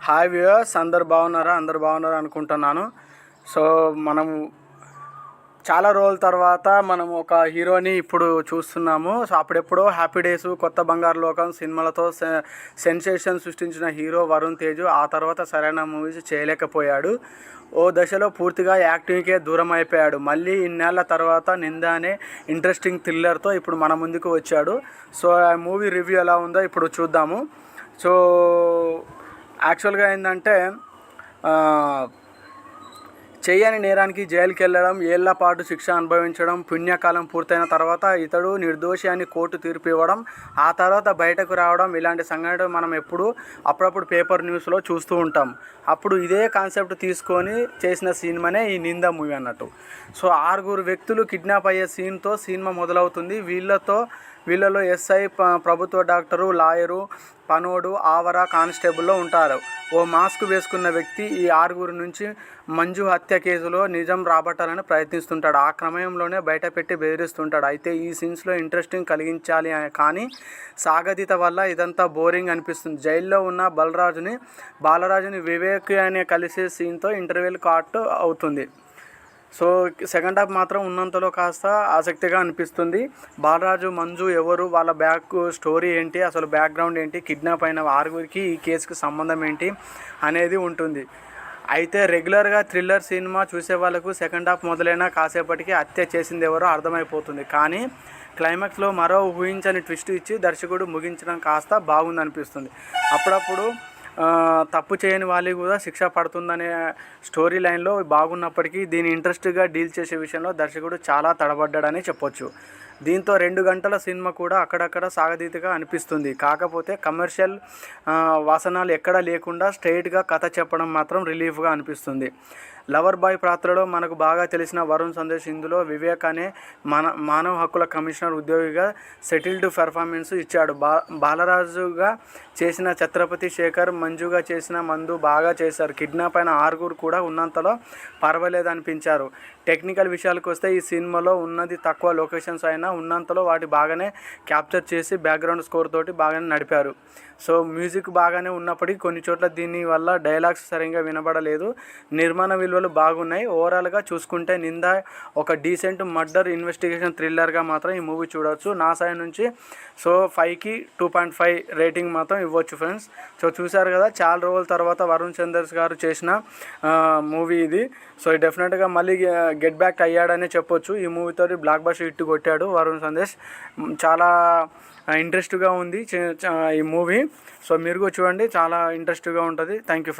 Hi viewers, అందరు బాగున్నారా అనుకుంటున్నాను. సో మనము చాలా రోజుల తర్వాత మనం ఒక హీరోని ఇప్పుడు చూస్తున్నాము. సో అప్పుడెప్పుడో హ్యాపీ డేస్, కొత్త బంగారు లోకం సినిమాలతో సెన్సేషన్ సృష్టించిన హీరో వరుణ్ తేజ్ ఆ తర్వాత సరైన మూవీస్ చేయలేకపోయాడు. ఓ దశలో పూర్తిగా యాక్టింగ్కే దూరం అయిపోయాడు. మళ్ళీ ఇన్నేళ్ల తర్వాత నింద అనే ఇంట్రెస్టింగ్ థ్రిల్లర్తో ఇప్పుడు మన ముందుకు వచ్చాడు. సో ఆ మూవీ రివ్యూ ఎలా ఉందో ఇప్పుడు చూద్దాము. సో యాక్చువల్గా ఏంటంటే చేయని నేరానికి జైలుకి వెళ్ళడం, ఏళ్ల పాటు శిక్ష అనుభవించడం, పుణ్యకాలం పూర్తయిన తర్వాత ఇతడు నిర్దోషి అని కోర్టు తీర్పు ఇవ్వడం, ఆ తర్వాత బయటకు రావడం, ఇలాంటి సంఘటనలు మనం అప్పుడప్పుడు పేపర్ న్యూస్లో చూస్తూ ఉంటాం. అప్పుడు ఇదే కాన్సెప్ట్ తీసుకొని చేసిన సినిమానే ఈ నింద మూవీ అన్నట్టు. సో 6 వ్యక్తులు కిడ్నాప్ అయ్యే సీన్తో సినిమా మొదలవుతుంది. వీళ్ళలో ఎస్ఐ, ప్రభుత్వ డాక్టరు, లాయరు, పనోడు, ఆవరా, కానిస్టేబుల్లో ఉంటారు. ఓ మాస్క్ వేసుకున్న వ్యక్తి ఈ 6 నుంచి మంజు హత్య కేసులో నిజం రాబట్టాలని ప్రయత్నిస్తుంటాడు. ఆ క్రమంలోనే బయటపెట్టి బెదిరిస్తుంటాడు. అయితే ఈ సీన్స్లో ఇంట్రెస్టింగ్ కలిగించాలి కానీ సాగతీత వల్ల ఇదంతా బోరింగ్ అనిపిస్తుంది. జైల్లో ఉన్న బాలరాజుని వివేక్ అనే కలిసే సీన్తో ఇంటర్వెల్ కట్ అవుతుంది. సో సెకండ్ హాఫ్ మాత్రం ఉన్నంతలో కాస్త ఆసక్తిగా అనిపిస్తుంది. బాలరాజు, మంజు ఎవరు, వాళ్ళ బ్యాక్ స్టోరీ ఏంటి, అసలు బ్యాక్గ్రౌండ్ ఏంటి, కిడ్నాప్ అయిన 6 ఈ కేసుకి సంబంధం ఏంటి అనేది ఉంటుంది. అయితే రెగ్యులర్గా థ్రిల్లర్ సినిమా చూసే వాళ్ళకు సెకండ్ హాఫ్ మొదలైన కాసేపటికి హత్య చేసింది ఎవరో అర్థమైపోతుంది. కానీ క్లైమాక్స్లో మరో ఊహించని ట్విస్ట్ ఇచ్చి దర్శకుడు ముగించడం కాస్త బాగుందనిపిస్తుంది. అప్పుడప్పుడు తప్పు చేయని వాళ్ళకి కూడా శిక్ష పడుతుందనే స్టోరీ లైన్లో బాగున్నప్పటికీ దీన్ని ఇంట్రెస్ట్గా డీల్ చేసే విషయంలో దర్శకుడు చాలా తడబడ్డాడని చెప్పొచ్చు. దీంతో 2 గంటల సినిమా కూడా అక్కడక్కడ సాగతీతగా అనిపిస్తుంది. కాకపోతే కమర్షియల్ వాసనలు ఎక్కడా లేకుండా స్ట్రైట్గా కథ చెప్పడం మాత్రం రిలీఫ్గా అనిపిస్తుంది. లవర్ బాయ్ పాత్రలో మనకు బాగా తెలిసిన వరుణ్ సందేశ్ ఇందులో వివేక్ అనే మానవ హక్కుల కమిషనర్ ఉద్యోగిగా సెటిల్డ్ పెర్ఫార్మెన్స్ ఇచ్చాడు. బాలరాజుగా చేసిన ఛత్రపతి శేఖర్, మంజుగా చేసిన మందు బాగా చేశారు. కిడ్నాప్ అయిన 6 కూడా ఉన్నంతలో పర్వాలేదనిపించారు. టెక్నికల్ విషయాలకు వస్తే ఈ సినిమాలో ఉన్నది తక్కువ లొకేషన్స్ అయినా ఉన్నంతలో వాటి బాగానే క్యాప్చర్ చేసి బ్యాక్గ్రౌండ్ స్కోర్ తోటి బాగానే నడిపారు. సో మ్యూజిక్ బాగానే ఉన్నప్పటికీ కొన్ని చోట్ల దీని వల్ల డైలాగ్స్ సరిగ్గా వినబడలేదు. నిర్మాణ విలువలు బాగున్నాయి. ఓవరాల్గా చూసుకుంటే నింద ఒక డీసెంట్ మర్డర్ ఇన్వెస్టిగేషన్ థ్రిల్లర్గా మాత్రం ఈ మూవీ చూడవచ్చు. నా సైడ్ నుంచి సో 5కి 2.5 రేటింగ్ మాత్రం ఇవ్వచ్చు ఫ్రెండ్స్. సో చూశారు కదా, చాలా రోజుల తర్వాత వరుణ్ సందేశ్ గారు చేసిన మూవీ ఇది. సో డెఫినెట్గా మళ్ళీ గెట్ బ్యాక్ అయ్యాడనే చెప్పొచ్చు. ఈ మూవీతో బ్లాక్ బస్టర్ హిట్ కొట్టాడు వరుణ్ సందేశ్. చాలా ఇంట్రెస్ట్గా ఉంది ఈ మూవీ. సో మీరు కూడా చూడండి, చాలా ఇంట్రెస్ట్గా ఉంటుంది. Thank you.